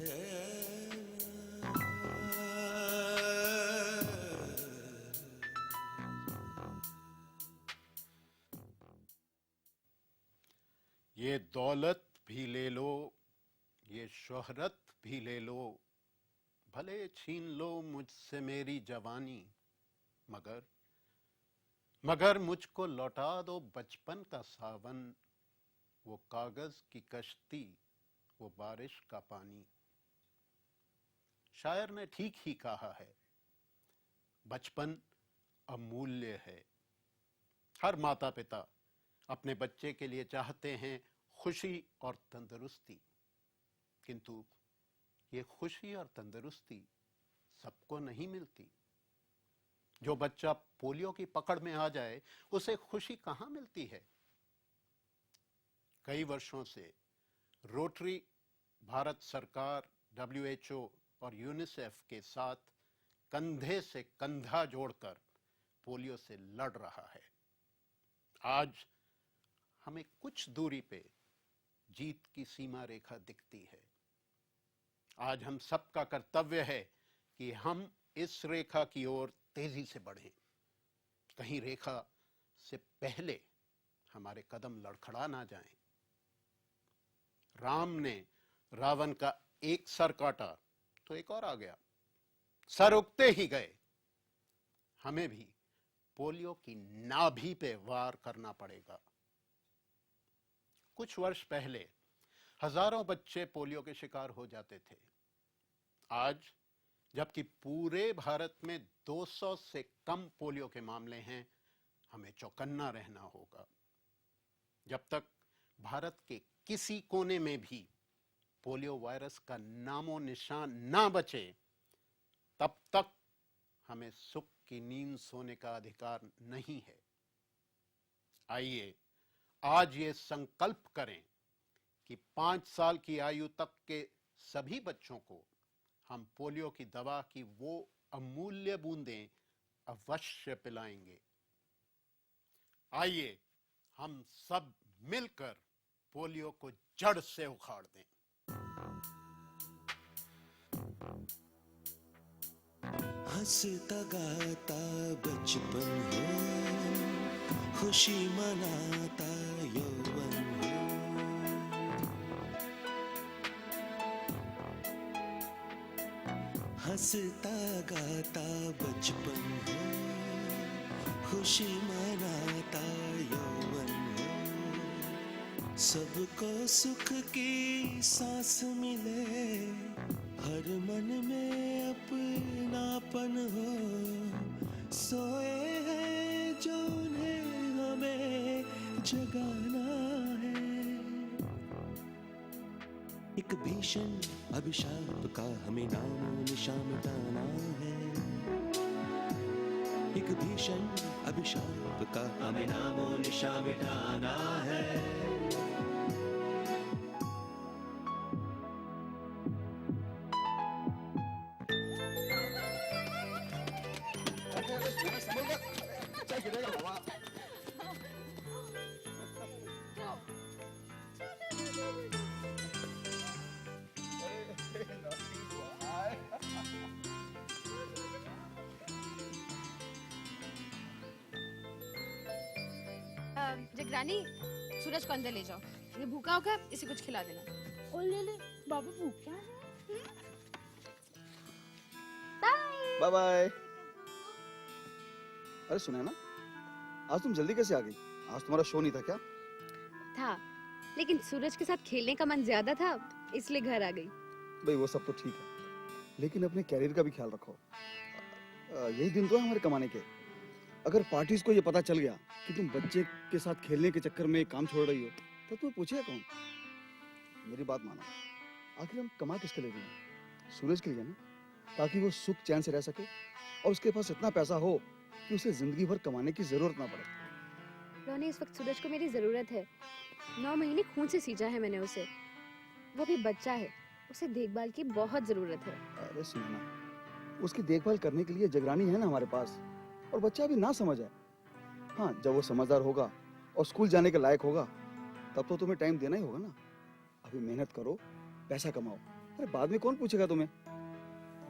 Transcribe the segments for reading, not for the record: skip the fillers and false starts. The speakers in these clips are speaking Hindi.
ये दौलत भी ले लो, ये शोहरत भी ले लो, भले छीन लो मुझसे मेरी जवानी, मगर मगर मुझको लौटा दो बचपन का सावन, वो कागज की कश्ती, वो बारिश का पानी। शायर ने ठीक ही कहा है, बचपन अमूल्य है। हर माता पिता अपने बच्चे के लिए चाहते हैं खुशी और तंदुरुस्ती, किंतु ये खुशी और तंदुरुस्ती सबको नहीं मिलती। जो बच्चा पोलियो की पकड़ में आ जाए उसे खुशी कहाँ मिलती है। कई वर्षों से रोटरी भारत सरकार, WHO और यूनिसेफ के साथ कंधे से कंधा जोड़कर पोलियो से लड़ रहा है। आज हमें कुछ दूरी पे जीत की सीमा रेखा दिखती है। आज हम सबका कर्तव्य है कि हम इस रेखा की ओर तेजी से बढ़ें। कहीं रेखा से पहले हमारे कदम लड़खड़ा ना जाएं। राम ने रावण का एक सर काटा तो एक और आ गया, सर उगते ही गए। हमें भी पोलियो की नाभि पे वार करना पड़ेगा। कुछ वर्ष पहले हजारों बच्चे पोलियो के शिकार हो जाते थे। आज जबकि पूरे भारत में 200 से कम पोलियो के मामले हैं, हमें चौकन्ना रहना होगा। जब तक भारत के किसी कोने में भी पोलियो वायरस का नामो निशान ना बचे, तब तक हमें सुख की नींद सोने का अधिकार नहीं है। आइए आज ये संकल्प करें कि 5 साल की आयु तक के सभी बच्चों को हम पोलियो की दवा की वो अमूल्य बूंदें अवश्य पिलाएंगे। आइए हम सब मिलकर पोलियो को जड़ से उखाड़ दें। हंसता गाता बचपन हो, खुशी मनाता यौवन हो। हंसता गाता बचपन हो, खुशी मनाता यौवन हो। सबको सुख की सांस मिले, हर मन में अपनापन हो। सोए हैं जो उन्हें हमें जगाना है। एक भीषण अभिशाप का हमें नामो निशान मिटाना है। एक भीषण अभिशाप का हमें नामो निशान मिटाना है। जगरानी, सूरज को अंदर ले जाओ। ये भूखा होगा, इसे कुछ खिला देना। और ले बाबा भूख क्या है? Bye bye. अरे सुना ना, आज तुम जल्दी कैसे आ गई? आज तुम्हारा शो नहीं था क्या? था, लेकिन सूरज के साथ खेलने का मन ज्यादा था, इसलिए घर आ गई। भाई वो सब तो ठीक है, लेकिन अपने कैरियर का भी ख्याल रखो। यही दिन तो है हमारे कमाने के। अगर पार्टीज को ये पता चल गया कि तुम बच्चे के साथ खेलने के चक्कर में काम छोड़ रही हो, तो तुम्हें पूछेगा कौन? मेरी बात मानो, आखिर हम कमा किसके लिए रहे हैं? सूरज के लिए ना, ताकि वो सुख चैन से रह सके और उसके पास इतना पैसा हो कि उसे जिंदगी भर कमाने की जरूरत ना पड़े। रोनी, इस वक्त सूरज को मेरी जरूरत है। 9 महीने खून से सींचा है मैंने उसे। वो भी बच्चा है, उसे देखभाल की बहुत जरूरत है। अरे सुनना, उसकी देखभाल करने के लिए जगरानी है ना हमारे पास। और बच्चा अभी ना समझ है। हाँ, जब वो समझदार होगा और स्कूल जाने के लायक होगा, तब तो तुम्हें टाइम देना ही होगा ना। अभी मेहनत करो, पैसा कमाओ, अरे बाद में कौन पूछेगा तुम्हें?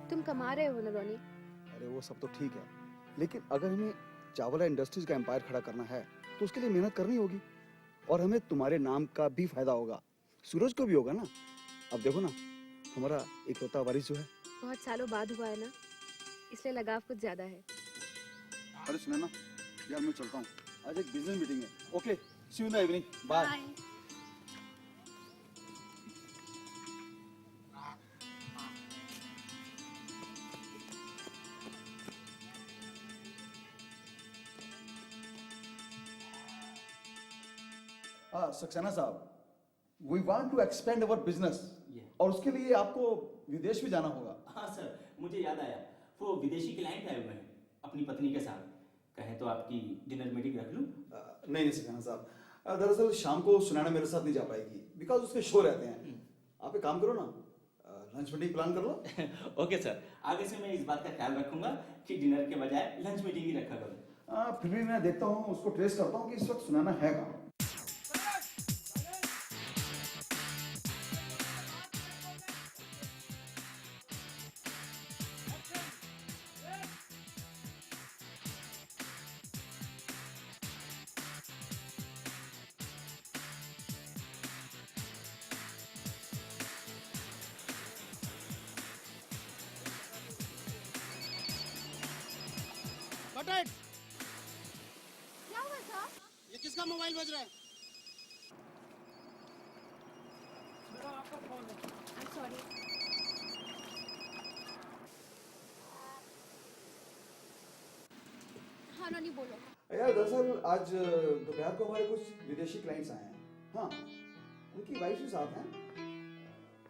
तुम कमा रहे हो ना रोनी। अरे वो सब तो ठीक है, लेकिन अगर हमें चावला इंडस्ट्रीज का एम्पायर खड़ा करना है तो उसके लिए मेहनत करनी होगी, और हमें तुम्हारे नाम का भी फायदा होगा, सूरज को भी होगा ना। अब देखो ना, हमारा इकलौता वारिस जो है। बहुत सालों बाद हुआ है ना, इसलिए लगाव कुछ ज्यादा है। अरे सुना ना यार, मैं चलता हूँ, आज एक बिजनेस मीटिंग है। Okay, see you in the evening, bye. Saxena साहब, we want to expand our business, और उसके लिए आपको विदेश भी जाना होगा। हाँ सर, मुझे याद आया, वो विदेशी क्लाइंट आए हुए हैं अपनी पत्नी के साथ। कहें तो आपकी डिनर मीटिंग रख लूं? नहीं सक्सेना साहब, दरअसल शाम को सुनैना मेरे साथ नहीं जा पाएगी, बिकॉज उसके शो रहते हैं। आप एक काम करो ना, लंच मीटिंग प्लान कर लो। ओके सर, आगे से मैं इस बात का ख्याल रखूंगा कि डिनर के बजाय लंच मीटिंग ही रखा करूं। फिर भी मैं देखता हूँ, उसको ट्रेस करता हूँ कि इस वक्त सुनैना है कहाँ। बट क्या हुआ था? ये किसका मोबाइल बज रहा है? I'm sorry. हाँ रोनी बोलो। यार दरअसल आज दोपहर को हमारे कुछ विदेशी क्लाइंट्स आए हैं। हाँ, उनकी वाइफ भी साथ हैं।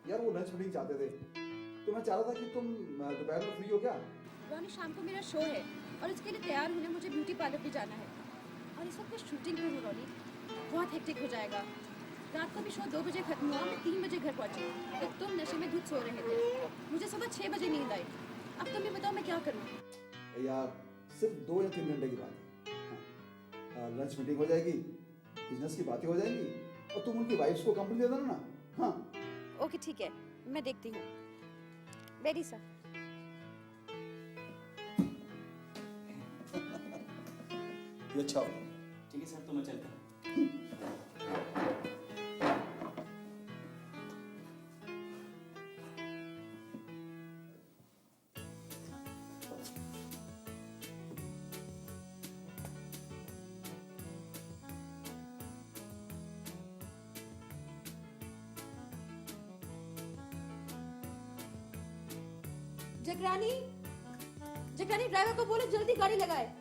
यार वो लंच मीटिंग चाहते थे, तो मैं चाह रहा था कि तुम दोपहर में फ्री हो क्या? रोनी शाम को मेरा शो है और इसके लिए तैयार होने मुझे ब्यूटी पार्लर भी जाना है, और इस वक्त शूटिंग में हूँ रोनी, बहुत हेक्टिक हो जाएगा। रात को भी शो 2 बजे खत्म हुआ, मैं 3 बजे घर पहुंची तो तुम नशे में धुत सो रहे थे। मुझे सुबह 6 बजे नींद आई। अब तुम ही बताओ मैं क्या करूँ? यार सिर्फ 2 या 3 घंटे की बात है। हाँ, लंच मीटिंग हो जाएगी, बिजनेस की बातें हो जाएंगी, और तुम उनकी वाइफ्स को कंपनी दे देना ना। हाँ ओके ठीक है, मैं देखती हूँ। Ready sir. ये अच्छा होगा। ठीक है सर, तो मैं चलता हूँ। जगरानी, जगरानी ड्राइवर को बोलो जल्दी गाड़ी लगाए।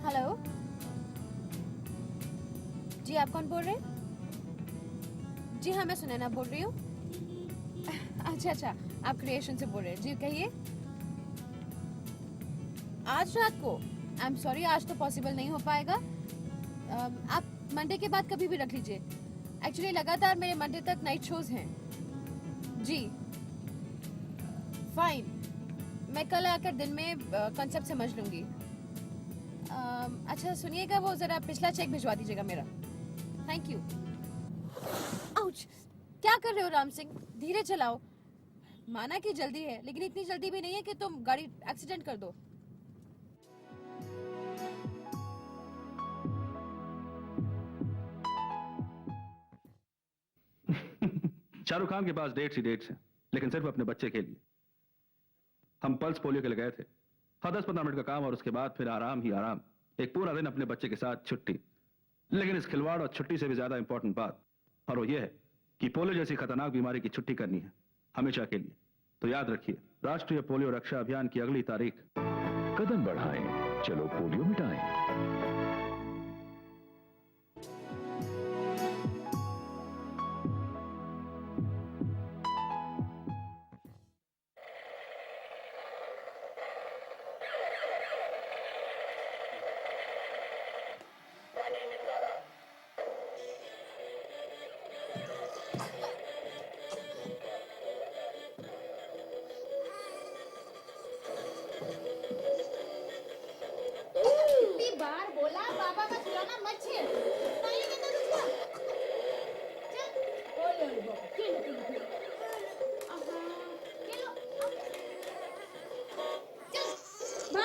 हेलो जी, आप कौन बोल रहे हैं? जी हाँ, मैं सुनैना बोल रही हूँ। अच्छा अच्छा, आप क्रिएशन से बोल रहे हैं? जी कहिए। आज रात को? आई एम सॉरी, आज तो पॉसिबल नहीं हो पाएगा। आप मंडे के बाद कभी भी रख लीजिए। एक्चुअली लगातार मेरे मंडे तक नाइट शोज हैं। जी फाइन, मैं कल आकर दिन में कॉन्सेप्ट समझ लूंगी। अच्छा सुनिएगा, वो जरा पिछला चेक भिजवा दीजिएगा मेरा। Thank you. आउच, क्या कर रहे हो राम सिंह? धीरे चलाओ। माना कि जल्दी है, लेकिन इतनी जल्दी भी नहीं है कि तुम गाड़ी एक्सीडेंट कर दो। शाहरुख खान के पास डेट्स ही डेट्स हैं, लेकिन सिर्फ अपने बच्चे के लिए। हम पल्स पोलियो के लिए गए थे। हाँ, 10-15 मिनट का काम और उसके बाद फिर आराम ही आराम। एक पूरा दिन अपने बच्चे के साथ छुट्टी। लेकिन इस खिलवाड़ और छुट्टी से भी ज्यादा इंपॉर्टेंट बात, और वो ये है कि पोलियो जैसी खतरनाक बीमारी की छुट्टी करनी है हमेशा के लिए। तो याद रखिए, राष्ट्रीय पोलियो रक्षा अभियान की अगली तारीख। कदम बढ़ाएं, चलो पोलियो मिटाएं।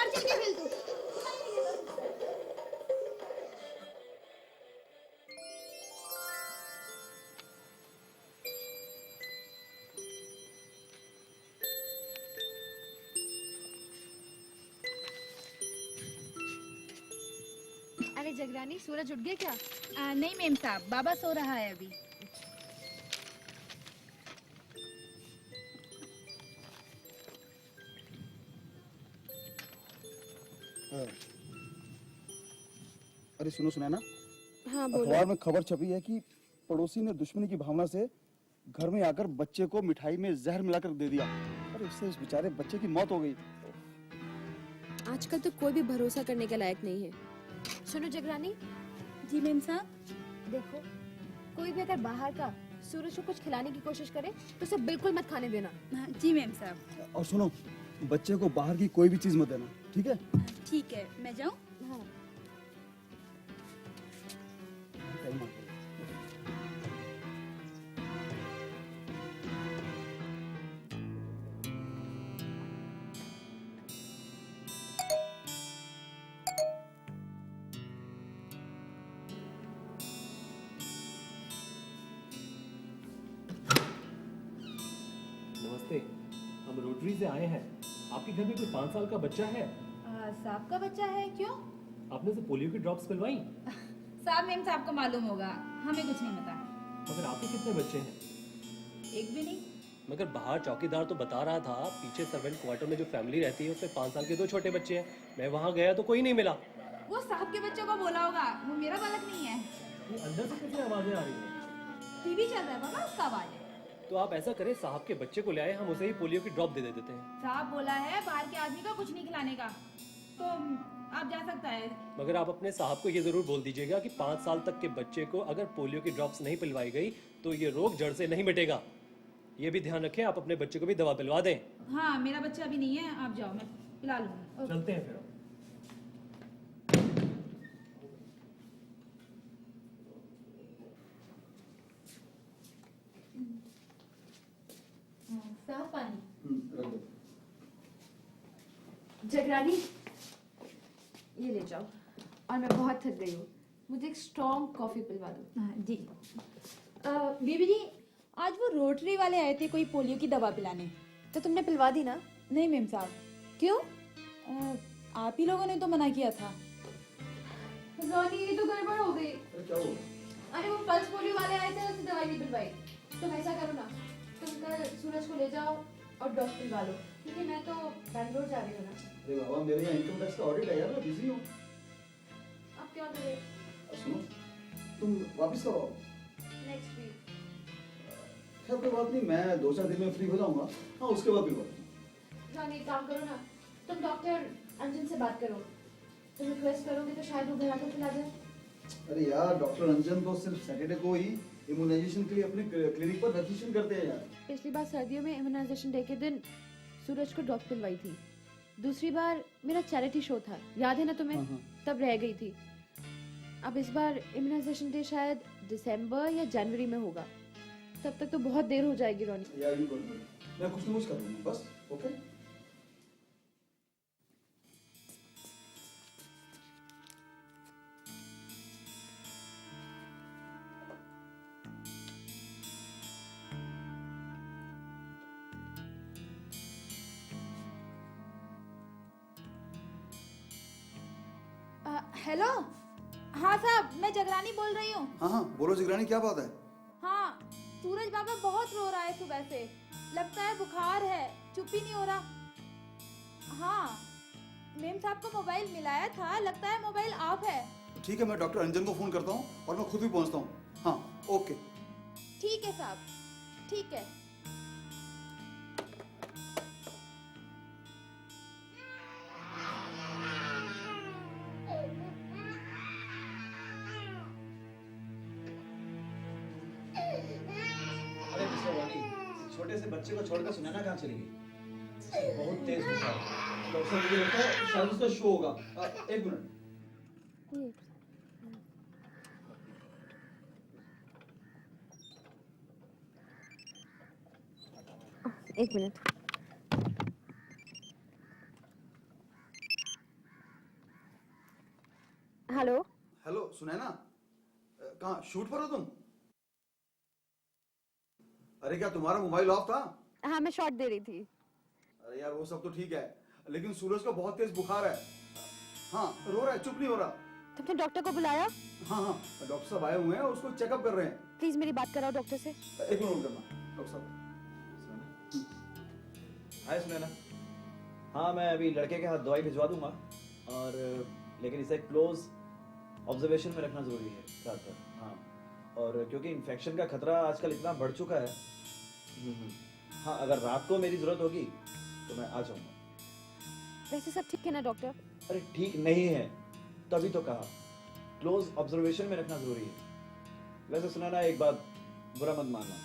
और चल के खेल तू। अरे जगरानी, सूरज उठ गया क्या? नहीं मेम साहब, बाबा सो रहा है अभी। अरे सुनो सुनैना, हाँ अखबार में खबर छपी है कि पड़ोसी ने दुश्मनी की भावना से घर में आकर बच्चे को मिठाई में जहर मिलाकर दे दिया। अरे उससे उस बेचारे बच्चे की मौत हो गई। आजकल तो कोई भी भरोसा करने के लायक नहीं है। सुनो जगरानी, जी मेम साहब। देखो कोई भी अगर बाहर का सूरज को कुछ खिलाने की कोशिश करे तो उसे बिल्कुल मत खाने देना। हाँ, जी मेम साहब। और सुनो, बच्चे को बाहर की कोई भी चीज मत देना, ठीक है? ठीक है, मैं जाऊँ? हाँ। नमस्ते, हम रोटरी से आए हैं। आपके घर में कोई 5 साल का बच्चा है? साहब का बच्चा है, क्यों? आपने उसे पोलियो की ड्रॉप्स पिलवाई? साहब मेम साहब को मालूम होगा, हमें कुछ नहीं पता। मगर आपके कितने बच्चे हैं? एक भी नहीं। मगर बाहर चौकीदार तो बता रहा था पीछे सर्वेंट क्वार्टर में जो फैमिली रहती है उसमें 5 साल के 2 छोटे बच्चे हैं। मैं वहाँ गया तो कोई नहीं मिला। वो साहब के बच्चों को बोला होगा, वो मेरा बालक नहीं है। ये अंदर से कैसे आवाजें आ रही हैं? टीवी चल रहा है बाबा, उसका आवाज है। तो आप ऐसा करें, साहब के बच्चे को ले आए, हम उसे ही पोलियो की ड्रॉप दे देते हैं। साहब बोला है बाहर के आदमी को कुछ नहीं खिलाने का, तो आप जा सकता है। मगर आप अपने साहब को ये जरूर बोल दीजिएगा कि 5 साल तक के बच्चे को अगर पोलियो की ड्रॉप्स नहीं पिलवाई गई तो ये रोग जड़ से नहीं मिटेगा। ये भी ध्यान रखें, आप अपने बच्चे को भी दवा पिलवा दें। हाँ, मेरा बच्चा अभी नहीं है, आप जाओ, मैं पिला लूंगी। चलते हैं फिर। साफ पानी। जगरानी, ये ले जाओ। और मैं बहुत थक गई हूँ, मुझे एक स्ट्रॉन्ग कॉफी पिलवा दो। हाँ जी। बीबी जी, आज वो रोटरी वाले आए थे कोई पोलियो की दवा पिलाने, तो तुमने पिलवा दी ना? नहीं मेम साहब। क्यों? आप ही लोगों ने तो मना किया था। रोनी, ये तो गड़बड़ हो गई। क्या हुआ? अरे वो पल्स पोलियो वाले आए थे, उसने दवाई नहीं पिलवाई। तुम ऐसा करो ना, तुम कल सूरज को ले जाओ और डॉक्टर पिलवा लो, क्योंकि मैं तो बैंगलोर जा रही हूँ ना। अरे बाबा, मेरे यहाँ इनकम टैक्स का ऑडिट है यार, मैं बिजी हूँ। अब क्या करें? सुनो, तुम वापस कब आओ? Next week. खैर कोई बात नहीं, मैं 2-4 दिन में फ्री हो जाऊंगा। हाँ, उसके बाद पिलवा दूंगा। रोनी, एक काम करो ना, तुम डॉक्टर अंजन से बात करो, तुम रिक्वेस्ट करोगे तो शायद वो घर आकर पिला दे। अरे यार, डॉक्टर अंजन तो सिर्फ सैटरडे को ही इम्यूनाइजेशन के लिए अपने क्लिनिक पर रजिस्ट्रेशन करते हैं यार। पिछली बार सर्दियों में इम्यूनाइजेशन डे के दिन सूरज को ड्रॉप पिलवाई थी। दूसरी बार मेरा चैरिटी शो था, याद है ना तुम्हें? हाँ। तब रह गई थी। अब इस बार इम्यूनाइजेशन डे शायद दिसंबर या जनवरी में होगा, तब तक तो बहुत देर हो जाएगी रोनी। यार मैं कुछ न कुछ कर लूंगा बस। ओके। हेलो। हाँ साहब, मैं जगरानी बोल रही हूँ। हाँ हाँ, बोलो जिगरानी, क्या बात है? हाँ, सूरज बाबा बहुत रो रहा है सुबह से, लगता है बुखार है, चुप ही नहीं हो रहा। हाँ, मेम साहब को मोबाइल मिलाया था, लगता है मोबाइल ऑफ है। ठीक है, मैं डॉक्टर अंजन को फोन करता हूँ और मैं खुद भी पहुँचता हूँ। हाँ, ओके। ठीक है साहब, ठीक है। अरे मिस्टर रॉनी, छोटे से बच्चे को छोड़कर सुनैना कहाँ चली गई? बहुत तेज बुखार है। डॉक्टर, मुझे लगता है शायद उसका शो होगा। एक मिनट। एक मिनट। सुनैना, कहाँ शूट पर हो तुम? अरे क्या तुम्हारा मोबाइल ऑफ था? हाँ, मैं शॉट दे रही थी। अरे यार वो सब तो ठीक है, लेकिन सूरज को बहुत तेज बुखार है। हाँ, रो रहा है, चुप नहीं हो रहा। तुमने डॉक्टर को बुलाया? हाँ हाँ, डॉक्टर साहब आए हुए हैं, उसको चेकअप कर रहे हैं। प्लीज मेरी बात कराओ डॉक्टर से। एक मिनट करना, डॉक्टर साहब। हाय सुनैना। हाँ, मैं अभी लड़के के हाथ दवाई भिजवा दूंगा, और लेकिन इसे क्लोज ऑब्जर्वेशन में रखना जरूरी है रात भर। हाँ, और क्योंकि इन्फेक्शन का खतरा आजकल इतना बढ़ चुका है। हाँ, अगर रात को मेरी जरूरत होगी तो मैं आ जाऊंगा। वैसे सब ठीक है ना डॉक्टर? अरे ठीक नहीं है, तभी तो कहा क्लोज ऑब्जर्वेशन में रखना जरूरी है। वैसे सुनैना, एक बात बुरा मत मानना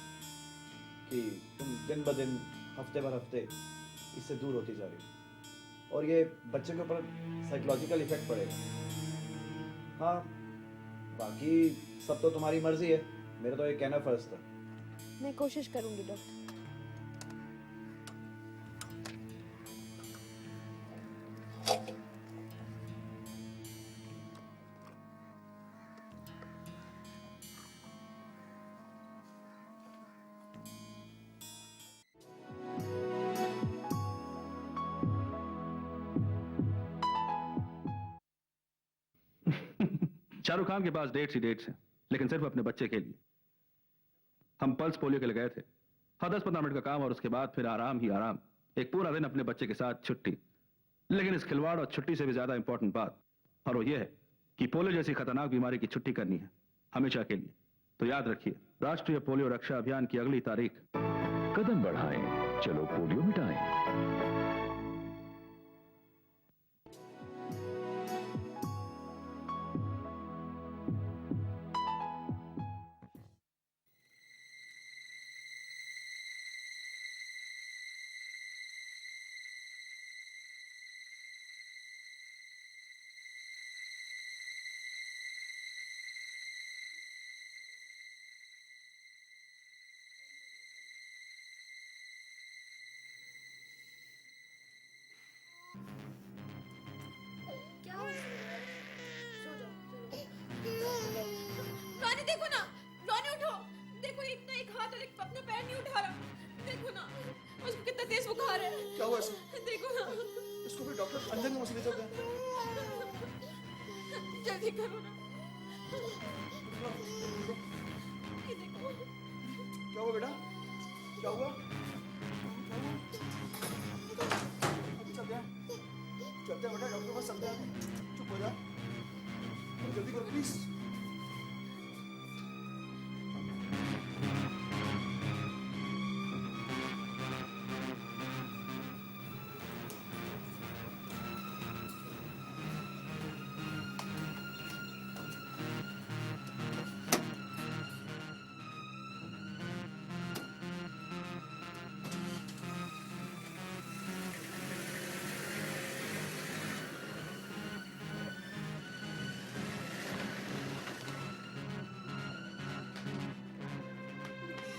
कि तुम दिन ब दिन, हफ्ते भर हफ्ते इससे दूर होती जा रही हो, और ये बच्चे के ऊपर साइकोलॉजिकल इफेक्ट पड़ेगा। हाँ, बाकी सब तो तुम्हारी मर्जी है, मेरा तो ये कहना फर्ज था। मैं कोशिश करूंगी डॉक्टर। शाहरुख खान के पास डेट्स ही डेट्स हैं, लेकिन सिर्फ अपने बच्चे के लिए। हम पल्स पोलियो के लिए गए थे। हाँ, 10-15 मिनट का काम और उसके बाद फिर आराम ही आराम। एक पूरा दिन अपने बच्चे के साथ छुट्टी। लेकिन इस खिलवाड़ और छुट्टी से भी ज्यादा इंपॉर्टेंट बात, और वो ये है कि पोलियो जैसी खतरनाक बीमारी की छुट्टी करनी है, हमेशा के लिए। तो याद रखिए, राष्ट्रीय पोलियो रक्षा अभियान की अगली तारीख। कदम बढ़ाएं, चलो पोलियो मिटाएं। रॉनी देखो ना, रॉनी उठो। देखो इतना एक हाथ और एक अपना पैर नहीं उठा रहा। देखो ना उसको कितना तेज बुखार है। क्या हुआ इसे? देखो ना। इसको भी डॉक्टर अंजन के मसले चल रहे हैं। जल्दी करो ना। ये देखो। क्या हुआ बेटा? क्या हुआ? अभी चलते हैं बेटा, डॉक्टर के पास चलते हैं। चुप हो जा, जल्दी करो प्लीज।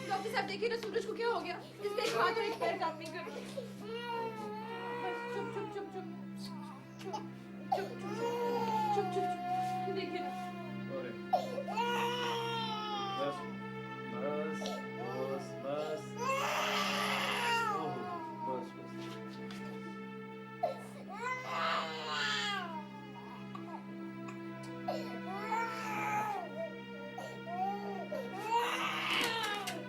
डॉक्टर साहब देखिए ना, सूरज को क्या हो गया? इसका एक हाथ और एक पैर काम नहीं कर रहे। चुप चुप चुप चुप चुप चुप चुप चुप चुप देखिए ना। बस बस बस बस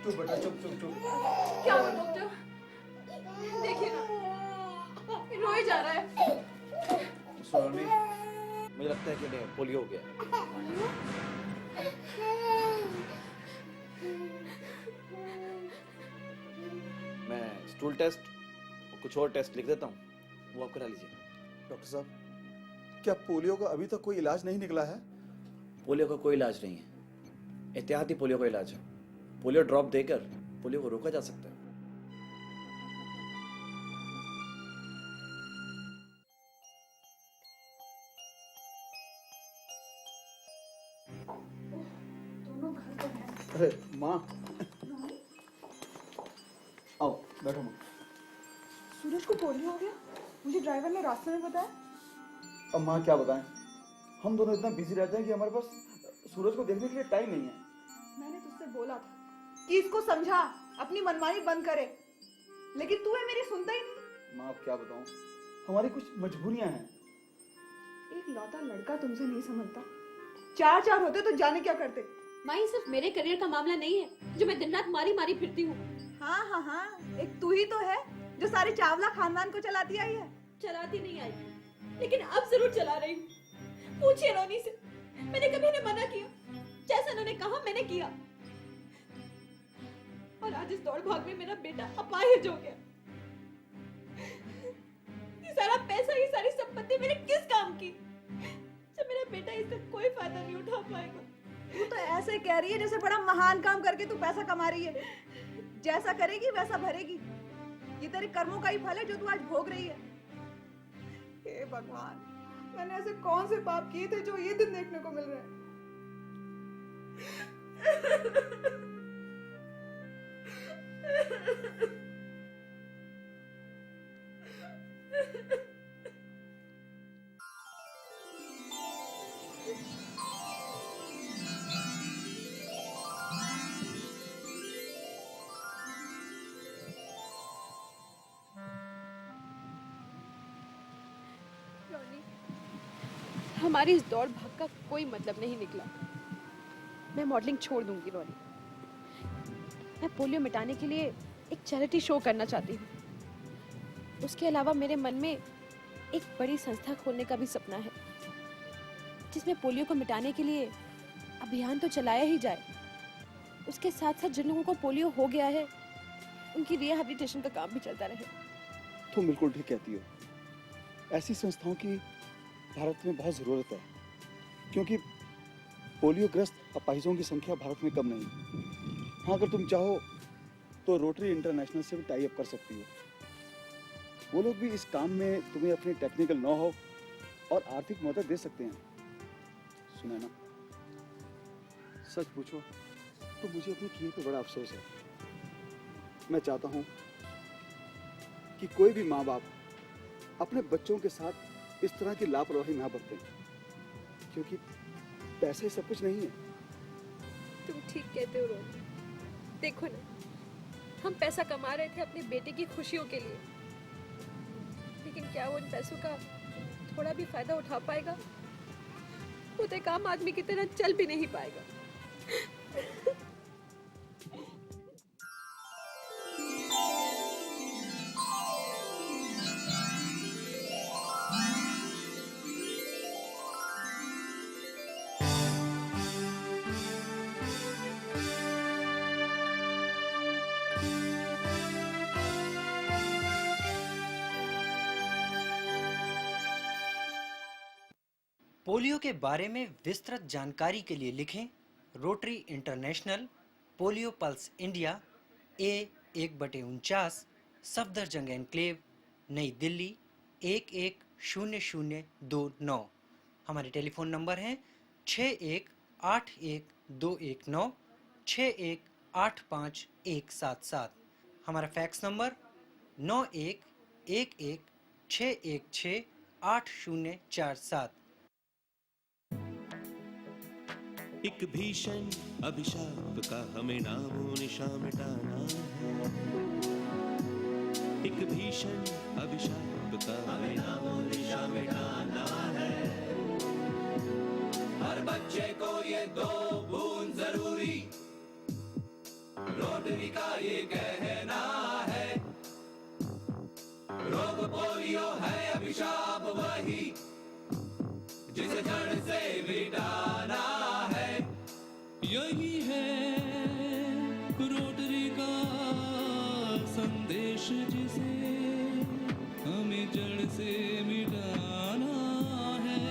चुप बेटा, चुप चुप चुप। क्या हुआ डॉक्टर? देखिए ना, रोए जा रहा है। सोनी, मुझे लगता है कि उन्हें पोलियो हो गया। मैं स्टूल टेस्ट और कुछ और टेस्ट लिख देता हूँ, वो आप करा लीजिए। डॉक्टर साहब, क्या पोलियो का अभी तक कोई इलाज नहीं निकला है? पोलियो का कोई इलाज नहीं है, एहतियाती पोलियो का इलाज है। पोलियो ड्रॉप देकर पोलियो को रोका जा सकता है। अरे माँ, आओ बैठो माँ। सूरज को पोलियो हो गया, मुझे ड्राइवर ने रास्ते में बताया। अब माँ क्या बताएं, हम दोनों इतना बिजी रहते हैं कि हमारे पास सूरज को देखने के लिए टाइम नहीं है। मैंने तुझसे बोला था कि इसको समझा, अपनी मनमानी बंद करे, लेकिन तू है मेरी सुनता ही नहीं। माँ अब क्या बताऊं, हमारी कुछ मजबूरियां हैं। एक लौता लड़का तुमसे नहीं समझता, चार चार होते तो जाने क्या करते। माही सिर्फ मेरे करियर का मामला नहीं है जो मैं दिन रात मारी मारी फिरती हूँ। हाँ हाँ हाँ, एक तू ही तो है जो सारे चावला खानदान को चलाती आई है। चलाती नहीं आई, लेकिन अब जरूर चला रही हूँ। पूछिए रोनी से, मैंने कभी नहीं मना किया, जैसा उन्होंने कहा मैंने किया। और आज इस दौड़ भाग में मेरा बेटा अपाहिज हो गया। ये सारा पैसा, ये सारी संपत्ति मेरे किस काम की, जब मेरा बेटा इसका कोई फायदा नहीं उठा पाएगा। तू तो ऐसे कह रही है जैसे बड़ा महान काम करके तू पैसा कमा रही है। जैसा करेगी वैसा भरेगी। ये तेरे कर्मों का ही फल है जो तू आज भोग रही है। हे भगवान, मैंने ऐसे कौन से पाप किए थे जो ये दिन देखने को मिल रहे हैं। रोनी, हमारी इस दौड़ भाग का कोई मतलब नहीं निकला। मैं मॉडलिंग छोड़ दूंगी रोनी। मैं पोलियो मिटाने के लिए एक चैरिटी शो करना चाहती हूँ। उसके अलावा मेरे मन में एक बड़ी संस्था खोलने का भी सपना है, जिसमें पोलियो को मिटाने के लिए अभियान तो चलाया ही जाए, उसके साथ साथ जिन लोगों को पोलियो हो गया है उनकी रिहैबिलिटेशन का काम भी चलता रहे। तुम बिल्कुल ठीक कहती हो। ऐसी संस्थाओं की भारत में बहुत ज़रूरत है, क्योंकि पोलियोग्रस्त अपाहिजों की संख्या भारत में कम नहीं। हाँ, अगर तुम चाहो तो रोटरी इंटरनेशनल से भी टाई अप कर सकती हो। वो लोग भी इस काम में तुम्हें अपनी टेक्निकल नो हाउ और आर्थिक मदद दे सकते हैं। सुना ना, सच पूछो तो मुझे अपने किए पे बड़ा अफसोस है। मैं चाहता हूँ कि कोई भी माँ बाप अपने बच्चों के साथ इस तरह की लापरवाही ना बरतें, क्योंकि पैसे सब कुछ नहीं है। तुम ठीक कहते हो रोनी। देखो ना, हम पैसा कमा रहे थे अपने बेटे की खुशियों के लिए, लेकिन क्या वो उन पैसों का थोड़ा भी फायदा उठा पाएगा? वो तो एक आम आदमी की तरह चल भी नहीं पाएगा। पोलियो के बारे में विस्तृत जानकारी के लिए लिखें rotary international, polio pulse India, A1/49, Safdarjung enclave, नई दिल्ली 110029। हमारे टेलीफोन नंबर हैं 6181-219, 6185-177। हमारा फैक्स नंबर 9111-616-8047। एक भीषण अभिशाप का हमें नामो निशान मिटाना है। एक भीषण अभिशाप का हमें नामो निशान मिटाना है। हर बच्चे को ये 2 बूंद जरूरी, रोटरी का ये कहना है। रोग पोलियो है अभिशाप वही जिसे जड़ से मिटाना है। यही है रोटरी का संदेश जिसे हमें जड़ से मिटाना है।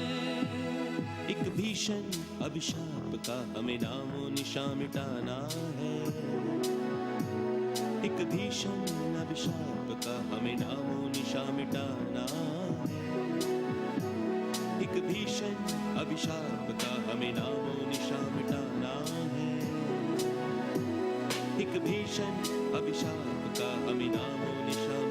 एक भीषण अभिशाप का हमें नामो निशान मिटाना है। एक भीषण अभिशाप का हमें नामो निशान मिटाना है। एक भीषण अभिशाप का हमें नामो निशान मिटाना है। एक भीषण अभिशाप का हमें नामो निशान